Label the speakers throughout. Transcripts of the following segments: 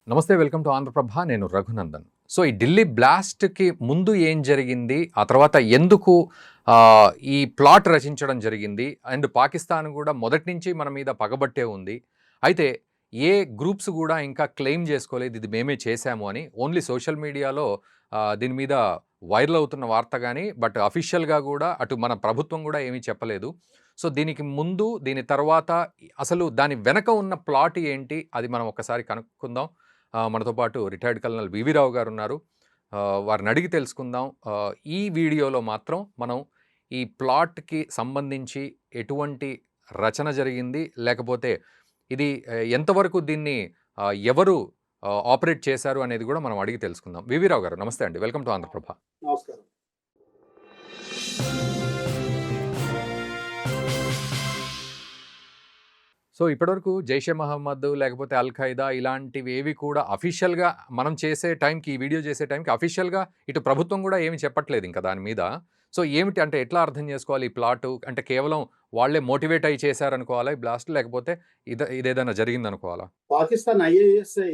Speaker 1: నమస్తే. Welcome to Andhra Prabha. నేను Raghunandan. So, ఈ ఢిల్లీ బ్లాస్ట్‌కి ముందు ఏం జరిగింది? ఆ తర్వాత ఎందుకు ఈ ప్లాట్ రచించడం జరిగింది? అండ్ పాకిస్తాన్ గూడా మొదటి నుంచి మన మీద పగబట్టే ఉంది. అయితే ఏ గ్రూప్స్ గూడా ఇంకా క్లెయిమ్ జేసుకోలేదు ఇది మేమే చేశాము అని. ఓన్లీ సోషల్ మీడియాలో దీని మీద వైరల్ అవుతున్న వార్త గానీ, బట్ అఫీషియల్‌గా గూడా అటు మన ప్రభుత్వం గూడా ఏమీ చెప్పలేదు. సో, దీనికి ముందు, దీని తర్వాత అసలు దాని వెనక ఉన్న ప్లాట్ ఏంటి? అది మనం ఒక్కసారి కనుక్కుందాం. మనతో పాటు రిటైర్డ్ కల్నల్ వివి రావు గారు ఉన్నారు. వారిని అడిగి తెలుసుకుందాం. ఈ వీడియోలో మాత్రం మనం ఈ ప్లాట్‌కి సంబంధించి ఎటువంటి రచన జరిగింది? లేకపోతే ఇది ఎంతవరకు దీన్ని ఎవరు ఆపరేట్ చేశారు అనేది కూడా మనం అడిగి తెలుసుకుందాం. వివి రావు గారు నమస్తే అండి. Welcome to Andhra Prabha.
Speaker 2: నమస్కారం.
Speaker 1: సో, ఇప్పటివరకు జైషే మహమ్మద్ లేకపోతే అల్ ఖైదా ఇలాంటివేవి కూడా అఫీషియల్‌గా మనం చేసే టైంకి, ఈ వీడియో చేసే టైంకి అఫీషియల్‌గా ఇటు ప్రభుత్వం గూడా ఏమి చెప్పట్లేదు ఇంకా దాని మీద. సో, ఏమిటి అంటే ఎట్లా అర్థం చేసుకోవాలి ఈ ప్లాటు? అంటే కేవలం వాళ్ళే మోటివేట్ అయ్యి చేశారనుకోవాలా ఈ బ్లాస్ట్? లేకపోతే ఇదేదైనా జరిగిందనుకోవాలా?
Speaker 2: పాకిస్తాన్ ఐఏఎస్ఐ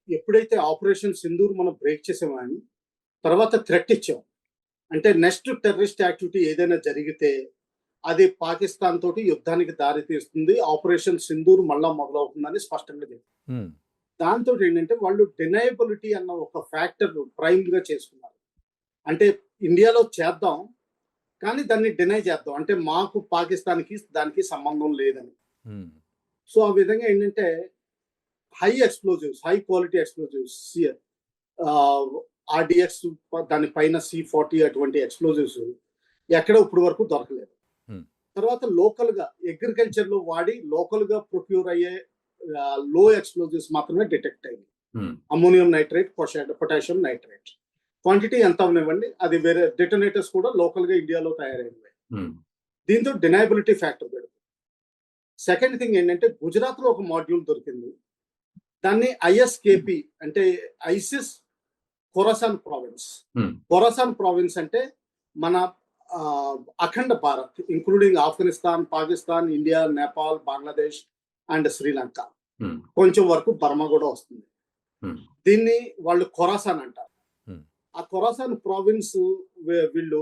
Speaker 2: ఎప్పుడైతే ఆపరేషన్ సింధూర్ మనం బ్రేక్ చేసామో అని, తర్వాత థ్రెట్ ఇచ్చాం. అంటే నెక్స్ట్ టెర్రరిస్ట్ యాక్టివిటీ ఏదైనా జరిగితే అది పాకిస్తాన్ తోటి యుద్ధానికి దారి తీస్తుంది. ఆపరేషన్ సింధూర్ మళ్ళా మొదలవుతుందని స్పష్టంగా చెప్పారు.
Speaker 1: హ్మ్.
Speaker 2: దాంతో ఏంటంటే వాళ్ళు డినయబిలిటీ అన్న ఒక ఫ్యాక్టర్ ప్రైమ్‌గా చేసుకున్నారు. అంటే ఇండియాలో చేద్దాం, కానీ దాన్ని డినై చేద్దాం. అంటే మాకు పాకిస్తాన్‌కి దానికి సంబంధం లేదని.
Speaker 1: హ్మ్.
Speaker 2: సో, ఆ విధంగా ఏంటంటే హై క్వాలిటీ ఎక్స్‌ప్లోజివ్స్ ఆర్‌డీఎక్స్ దాని పైన C40 అటువంటి ఎక్స్‌ప్లోజివ్స్ ఎక్కడ ఇప్పటి వరకు దొరకలేదు.
Speaker 1: హ్మ్.
Speaker 2: తర్వాత లోకల్‌గా అగ్రికల్చర్‌లో వాడి లోకల్‌గా ప్రొక్యూర్ అయ్యే లో ఎక్స్‌ప్లోజివ్స్ మాత్రమే డిటెక్ట్ అయ్యాయి.
Speaker 1: హ్మ్.
Speaker 2: Ammonium nitrate, potassium nitrate. Quantity ఎంత అవనివ్వండి, అది వేరే డెటోనేటర్స్ కూడా లోకల్‌గా ఇండియాలో తయారైనవే.
Speaker 1: హ్మ్.
Speaker 2: దీంతో డినయబిలిటీ ఫ్యాక్టర్ పెడుతుంది. సెకండ్ థింగ్ ఏంటంటే గుజరాత్‌లో ఒక మాడ్యూల్ దొరికింది. దాన్ని ఐఎస్కేపీ అంటే ISIS Khorasan province.
Speaker 1: Hmm.
Speaker 2: Khorasan province అంటే మన అఖండ Bharat including Afghanistan, Pakistan, India, Nepal, Bangladesh and Sri Lanka.
Speaker 1: Hmm.
Speaker 2: కొంచెం వరకు బర్మా కూడా వస్తుంది.
Speaker 1: హ్మ్.
Speaker 2: దీన్ని వాళ్ళు ఖొరాసాన్ అంటారు.
Speaker 1: హ్మ్.
Speaker 2: ఆ ఖొరాసాన్ ప్రావిన్స్ వీళ్ళు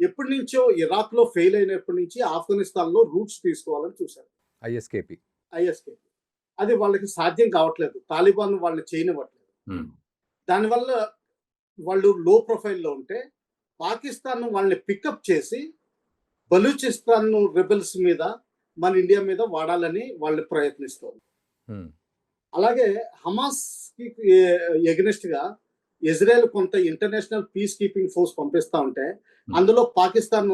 Speaker 2: ఎప్పటి నుంచో ఇరాక్‌లో ఫెయిల్ అయినప్పటి నుంచి ఆఫ్ఘనిస్తాన్‌లో రూట్స్ తీసుకోవాలని చూశారు.
Speaker 1: ఐఎస్‌కేపీ.
Speaker 2: ఐఎస్‌కేపీ. అది వాళ్ళకి సాధ్యం కావట్లేదు. తాలిబాన్ వాళ్ళని చేయనివ్వట్లేదు.
Speaker 1: హ్మ్.
Speaker 2: దానివల్ల వాళ్ళు లో ప్రొఫైల్‌లో ఉంటే పాకిస్తాన్ వాళ్ళని పికప్ చేసి బలూచిస్తాన్ రెబెల్స్ మీద మన ఇండియా మీద వాడాలని వాళ్ళు ప్రయత్నిస్తారు.
Speaker 1: హ్మ్.
Speaker 2: అలాగే హమాస్‌కి ఎగనెస్ట్‌గా ఇజ్రాయెల్ కొంత ఇంటర్నేషనల్ పీస్ కీపింగ్ ఫోర్స్ పంపిస్తా ఉంటే అందులో పాకిస్తాన్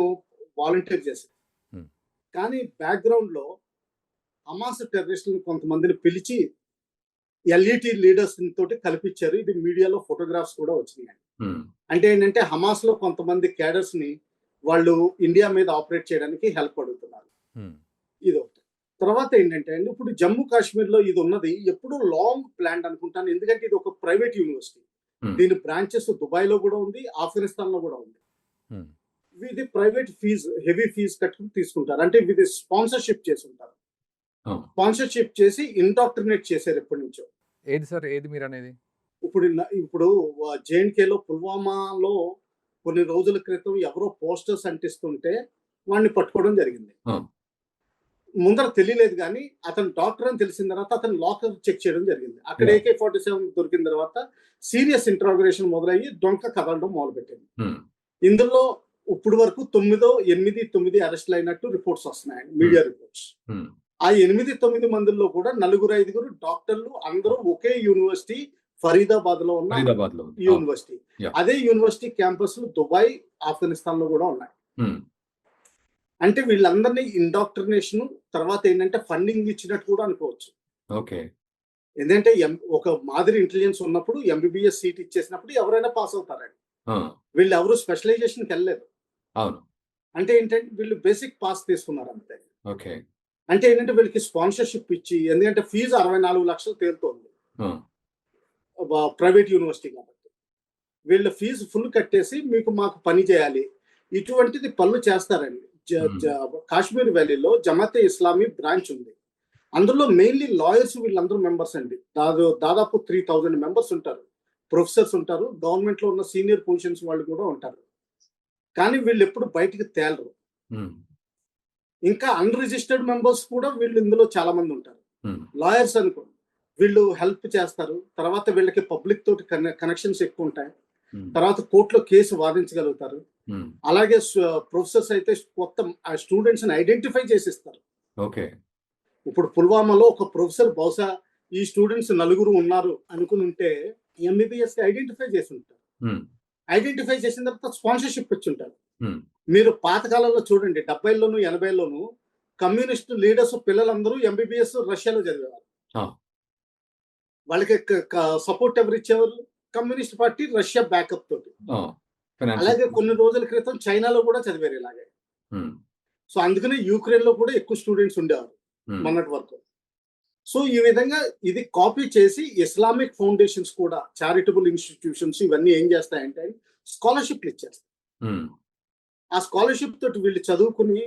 Speaker 2: వాలంటీర్ చేసింది.
Speaker 1: హ్మ్.
Speaker 2: కానీ బ్యాక్‌గ్రౌండ్‌లో హమాస్ టెర్రరిస్టులను కొంతమందిని పిలిచి ఎల్ఈటీ లీడర్స్ తోటి కల్పించారు. ఇది మీడియాలో ఫోటోగ్రాఫ్స్ కూడా వచ్చినాయి.
Speaker 1: హ్మ్.
Speaker 2: అంటే ఏంటంటే హమాస్‌లో కొంతమంది క్యాడర్స్‌ని వాళ్ళు ఇండియా మీద ఆపరేట్ చేయడానికి హెల్ప్ అడుగుతున్నారు.
Speaker 1: హ్మ్.
Speaker 2: ఇదొకటి. తర్వాత ఏంటంటే అండి ఇప్పుడు జమ్మూ కాశ్మీర్‌లో ఇది ఉన్నది ఎప్పుడూ లాంగ్ ప్లాన్డ్ అనుకుంటాను. ఎందుకంటే ఇది ఒక ప్రైవేట్ యూనివర్సిటీ.
Speaker 1: హ్మ్.
Speaker 2: దీని బ్రాంచెస్ దుబాయ్‌లో కూడా ఉంది. ఆఫ్ఘనిస్తాన్‌లో కూడా ఉంది.
Speaker 1: హ్మ్.
Speaker 2: ఇది ప్రైవేట్ హెవీ ఫీజ్ కట్టుకొని తీసుకుంటారు. అంటే ఇది స్పాన్సర్‌షిప్ చేసుంటారు.
Speaker 1: అవును.
Speaker 2: స్పాన్సర్‌షిప్ చేసి ఇండాక్ట్రినేట్ చేశారు ఎప్పటినుంచో.
Speaker 1: ఏది సార్? ఏది మీరనేది?
Speaker 2: ఇప్పుడు జేఎన్‌కేలో పుల్వామాలో కొన్ని రోజుల క్రితం ఎవరో పోస్టర్స్ అంటిస్తుంటే వాడిని పట్టుకోవడం జరిగింది.
Speaker 1: అవును.
Speaker 2: ముందర తెలియలేదు గానీ అతను డాక్టర్ అని తెలిసిన తర్వాత అతను లాకర్ చెక్ చేయడం జరిగింది. అక్కడ
Speaker 1: యాహ్!
Speaker 2: AK-47 దొరికిన తర్వాత సీరియస్ ఇంటరాగేషన్ మొదలయ్యి డొంక కదలడం మొదలుపెట్టింది.
Speaker 1: హ్మ్.
Speaker 2: ఇందులో ఇప్పుడు వరకు 9 అరెస్టులయినట్టు రిపోర్ట్స్ వస్తున్నాయండి.
Speaker 1: హ్మ్.
Speaker 2: Media reports.
Speaker 1: హ్మ్.
Speaker 2: ఆ 8, 9 మందిలో కూడా నలుగురు, ఐదుగురు డాక్టర్లు అందరూ ఒకే యూనివర్సిటీ ఫరీదాబాద్‌లో ఉన్న
Speaker 1: ఫరీదాబాద్‌లో ఉంది. అవును.
Speaker 2: యూనివర్సిటీ.
Speaker 1: యాహ్!
Speaker 2: అదే యూనివర్సిటీ క్యాంపస్‌లు దుబాయ్, ఆఫ్ఘనిస్తాన్‌లో కూడా ఉన్నాయి.
Speaker 1: హ్మ్.
Speaker 2: అంటే వీళ్ళందరినీ ఇండాక్ట్రినేషన్ తర్వాత ఏంటంటే ఫండింగ్ ఇచ్చినట్టు కూడా అనుకోవచ్చు.
Speaker 1: ఓకే.
Speaker 2: ఎందుకంటే ఒక మాదిరి ఇంటెలిజెన్స్ ఉన్నప్పుడు ఎంబీబీఎస్ సీట్ ఇచ్చేసినప్పుడు ఎవరైనా పాస్ అవుతారండి.
Speaker 1: ఆ!
Speaker 2: వీళ్ళెవరు స్పెషలైజేషన్‌కెళ్ళలేదు.
Speaker 1: అవును.
Speaker 2: అంటే ఏంటంటే వీళ్ళు బేసిక్ పాస్ తీసుకున్నారు అంతే.
Speaker 1: ఓకే.
Speaker 2: అంటే ఏంటంటే వీళ్ళకి స్పాన్సర్‌షిప్ ఇచ్చి ఎందుకంటే ఫీజు 64,00,000 తేలుతోంది.
Speaker 1: ఆ!
Speaker 2: ప్రైవేట్ యూనివర్సిటీ కాబట్టి. వీళ్ళ ఫీజు ఫుల్ కట్టేసి మాకు పని చేయాలి. ఇటువంటిది పనులు చేస్తారండి. జ
Speaker 1: హ్మ్.
Speaker 2: జ కాశ్మీర్ వ్యాలీలో జమాతే ఇస్లామీ బ్రాంచ్ ఉంది. అందులో మెయిన్లీ లాయర్స్ వీళ్ళందరూ మెంబర్స్ అండి. దాదాపు 3000 మెంబర్స్ ఉంటారు. ప్రొఫెసర్స్ ఉంటారు. గవర్నమెంట్ లో ఉన్న సీనియర్ పొజిషన్స్ వాళ్ళు కూడా ఉంటారు. కానీ వీళ్ళు ఎప్పుడు బయటికి తేలరు.
Speaker 1: ఉమ్,
Speaker 2: ఇంకా అన్రిజిస్టర్డ్ మెంబర్స్ కూడా వీళ్ళు ఇందులో చాలా మంది ఉంటారు.
Speaker 1: ఉమ్,
Speaker 2: లాయర్స్ అనుకో, వీళ్ళు హెల్ప్ చేస్తారు. తర్వాత వీళ్ళకి పబ్లిక్ తోటి కనెక్షన్స్ ఎక్కువ ఉంటాయి.
Speaker 1: ఉమ్,
Speaker 2: తర్వాత కోర్టులో కేసు వాదించగలుగుతారు.
Speaker 1: ఉమ్,
Speaker 2: అలాగే ప్రొఫెసర్స్ అయితే కొత్త స్టూడెంట్స్ ని ఐడెంటిఫై చేసిస్తారు.
Speaker 1: ఓకే.
Speaker 2: ఇప్పుడు పుల్వామాలో ఒక ప్రొఫెసర్ బహుశా ఈ స్టూడెంట్స్ నలుగురు ఉన్నారు అనుకుని ఉంటే ఎంబీబీఎస్ ఐడెంటిఫై చేసి ఉంటారు.
Speaker 1: ఉమ్,
Speaker 2: ఐడెంటిఫై చేసిన తర్వాత స్పాన్సర్షిప్ ఇచ్చి ఉంటారు.
Speaker 1: ఉమ్,
Speaker 2: మీరు పాతకాలంలో చూడండి 70లోను 80లోను కమ్యూనిస్ట్ లీడర్స్ పిల్లలందరూ ఎంబీబీఎస్ రష్యాలో చదివేవారు.
Speaker 1: ఆ.
Speaker 2: వాళ్ళకి సపోర్ట్ ఎవరు ఇచ్చేవారు? కమ్యూనిస్ట్ పార్టీ, రష్యా బ్యాకప్ తోటి.
Speaker 1: ఆ, financial-
Speaker 2: అలాగే కొన్ని రోజుల క్రితం చైనాలో కూడా చదివారు ఇలాగే.
Speaker 1: ఉమ్,
Speaker 2: సో అందుకనే యూక్రెయిన్ లో కూడా ఎక్కువ స్టూడెంట్స్ ఉండేవారు
Speaker 1: ఉమ్,
Speaker 2: మొన్నటి వరకు. సో ఈ విధంగా ఇది కాపీ చేసి ఇస్లామిక్ ఫౌండేషన్స్ కూడా, చారిటబుల్ ఇన్స్టిట్యూషన్స్ ఇవన్నీ ఏం చేస్తాయంటే స్కాలర్షిప్లు ఇచ్చేస్తాయి.
Speaker 1: ఉమ్,
Speaker 2: ఆ స్కాలర్షిప్ తోటి వీళ్ళు చదువుకుని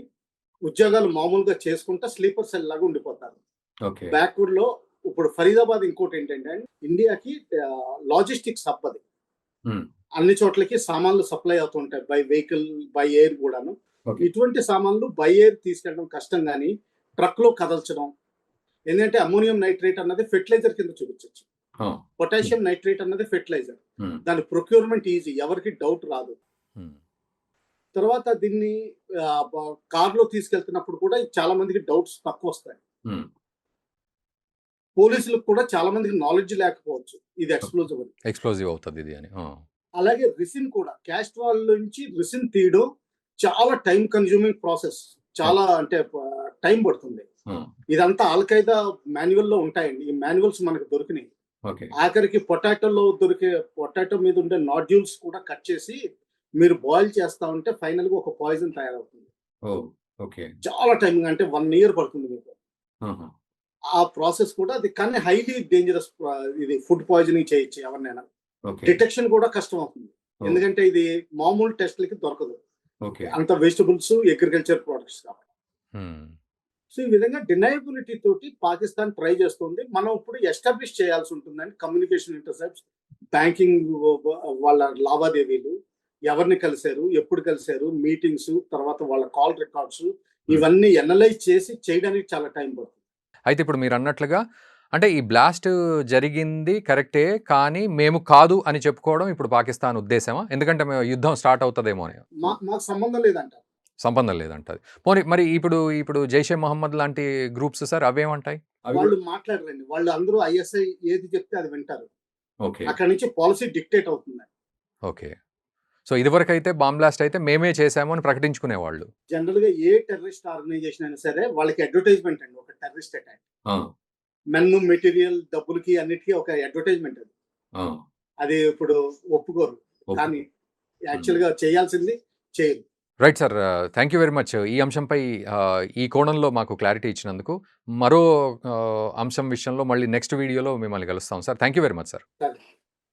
Speaker 2: ఉద్యోగాలు మామూలుగా చేసుకుంటా స్లీపర్ సెల్ లాగా ఉండిపోతారు.
Speaker 1: ఓకే.
Speaker 2: బ్యాక్వర్డ్ లో ఇప్పుడు ఫరీదాబాద్ ఇంకోటి ఏంటంటే ఇండియాకి లాజిస్టిక్స్ హబ్ అది.
Speaker 1: ఉమ్,
Speaker 2: అన్ని చోట్లకి సామాన్లు సప్లై అవుతుంటాయి బై వెహికల్, బై ఎయిర్ కూడాను.
Speaker 1: ఓకే.
Speaker 2: ఇటువంటి సామాన్లు బై ఎయిర్ తీసుకెళ్ళడం కష్టం, కానీ ట్రక్ లో కదల్చడం. ఎందుకంటే అమ్మోనియం నైట్రేట్ అన్నది ఫెర్టిలైజర్ కింద చూపించవచ్చు.
Speaker 1: ఆ,
Speaker 2: పొటాషియం నైట్రేట్ అన్నది ఫెర్టిలైజర్.
Speaker 1: ఉమ్,
Speaker 2: దాని ప్రొక్యూర్మెంట్ ఈజీ, ఎవరికి డౌట్ రాదు.
Speaker 1: ఉమ్,
Speaker 2: తర్వాత దీన్ని కార్లో తీసుకెళ్తున్నప్పుడు కూడా చాలా మందికి డౌట్స్ తక్కువ వస్తాయి.
Speaker 1: ఉమ్,
Speaker 2: పోలీసులకు కూడా చాలా మందికి నాలెడ్జ్ లేకపోవచ్చు ఇది ఎక్స్ప్లోజివ్ అని.
Speaker 1: ఎక్స్ప్లోజివ్ అవుతుంది ఇది అని. ఆ,
Speaker 2: అలాగే రిసిన్ కూడా, క్యాస్ట్రాల్ నుంచి రిసిన్ తీయడం చాలా టైం కన్జ్యూమింగ్ ప్రాసెస్. చాలా అంటే టైం పడుతుంది.
Speaker 1: ఆ,
Speaker 2: ఇదంతా ఆల్ఖైదా మాన్యువల్ లో ఉంటాయండి. ఈ మాన్యువల్స్ మనకు దొరికినాయి.
Speaker 1: ఓకే.
Speaker 2: ఆఖరికి పొటాటో మీద ఉండే నాడ్యూల్స్ కూడా కట్ చేసి మీరు బాయిల్ చేస్తా ఉంటే ఫైనల్ గా ఒక పాయిజన్ తయారవుతుంది.
Speaker 1: ఓ, ఓకే.
Speaker 2: చాలా టైం, అంటే 1 year పడుతుంది మీకు.
Speaker 1: ఆహా,
Speaker 2: ఆ ప్రాసెస్ కూడా అది, కానీ హైలీ డేంజరస్. ఇది ఫుడ్ పాయిజనింగ్ చేయొచ్చు ఎవరినైనా.
Speaker 1: ఓకే.
Speaker 2: డిటెక్షన్ కూడా కష్టం అవుతుంది,
Speaker 1: ఓ,
Speaker 2: ఎందుకంటే ఇది మామూలు టెస్ట్లకి దొరకదు.
Speaker 1: ఓకే.
Speaker 2: అంత వెజిటబుల్స్, అగ్రికల్చర్ ప్రొడక్ట్స్ కాబట్టి.
Speaker 1: ఉమ్,
Speaker 2: సో ఈ విధంగా డినయబిలిటీ తోటి పాకిస్తాన్ ట్రై చేస్తుంది. మనం ఇప్పుడు ఎస్టాబ్లిష్ చేయాల్సి ఉంటుందండి కమ్యూనికేషన్ ఇంటర్సెప్ట్స్, బ్యాంకింగ్ వాళ్ళ లావాదేవీలు, ఎవరిని కలిశారు, ఎప్పుడు కలిశారు, మీటింగ్స్, తర్వాత వాళ్ళ కాల్ రికార్డ్స్, ఇవన్నీ ఎనలైజ్ చేసి చేయడానికి చాలా టైం పడుతుంది.
Speaker 1: అయితే ఇప్పుడు మీరు అన్నట్లుగా అంటే ఈ బ్లాస్ట్ జరిగింది కరెక్టే, కానీ మేము కాదు అని చెప్పుకోవడం ఇప్పుడు పాకిస్తాన్ ఉద్దేశమా? ఎందుకంటే మేము యుద్ధం స్టార్ట్ అవుతుందేమో అని.
Speaker 2: మాకు సంబంధం లేదంటారు.
Speaker 1: సంబంధం లేదంటది. పోనీ మరి ఇప్పుడు జైషే మొహమ్మద్ లాంటి గ్రూప్స్ సార్ అవేమంటాయి?
Speaker 2: వాళ్ళు మాట్లాడరండి. వాళ్ళు అందరూ ఐఎస్ఐ ఏది చెప్తే అది వింటారు.
Speaker 1: ఓకే.
Speaker 2: అక్కడ నుంచి పాలసీ డిక్టేట్ అవుతుంది.
Speaker 1: ఓకే. సో ఇదివరకు అయితే బాంబ్ బ్లాస్ట్ అయితే మేమే చేసాము అని ప్రకటించుకునేవాళ్ళు.
Speaker 2: జనరల్ గా ఏ టెర్రరిస్ట్ ఆర్గనైజేషన్ అయినా సరే వాళ్ళకి అడ్వర్టైజ్మెంట్ అండి. ఒక టెర్రరిస్ట్ అటాక్, మెన్, మెటీరియల్, డబ్బులకి అన్నిటికీ ఒక అడ్వర్టైజ్మెంట్ అది. అది ఇప్పుడు ఒప్పుకోరు, కానీ యాక్చువల్ గా చేయాల్సింది చేయరు.
Speaker 1: Right sir. Thank you very much. ఈ అంశంపై ఈ కోణంలో మాకు క్లారిటీ ఇచ్చినందుకు. మరో అంశం విషయంలో మళ్ళీ నెక్స్ట్ వీడియోలో మిమ్మల్ని కలుస్తాం sir. Thank you very much sir.
Speaker 2: సరే.